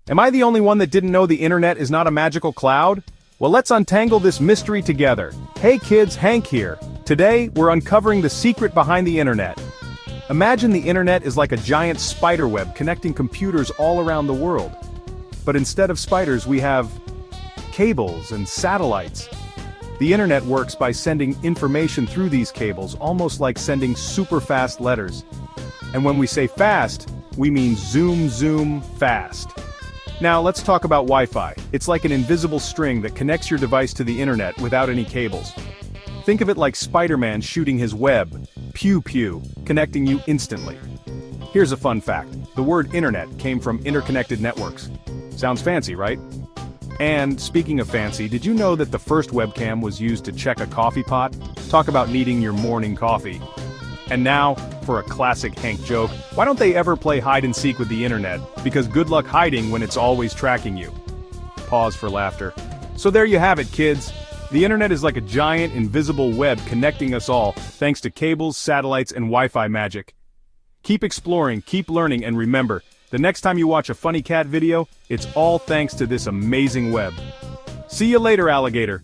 Am I the only one that didn't know the internet is not a magical cloud? Well, let's untangle this mystery together. Hey kids, Hank here. Today, we're uncovering the secret behind the internet. Imagine the internet is like a giant spider web connecting computers all around the world. But instead of spiders, we have cables and satellites. The internet works by sending information through these cables, almost like sending super fast letters. And when we say fast, we mean zoom fast. Now let's talk about Wi-Fi. It's like an invisible string that connects your device to the internet without any cables. Think of it like Spider-Man shooting his web, pew pew, connecting you instantly. Here's a fun fact. The word internet came from interconnected networks. Sounds fancy, right? And speaking of fancy, did you know that the first webcam was used to check a coffee pot? Talk about needing your morning coffee. And now, for a classic Hank joke, why don't they ever play hide and seek with the internet? Because good luck hiding when it's always tracking you. Pause for laughter. So there you have it, kids. The internet is like a giant invisible web connecting us all, thanks to cables, satellites, and Wi-Fi magic. Keep exploring, keep learning, and remember, the next time you watch a funny cat video, it's all thanks to this amazing web. See you later, alligator.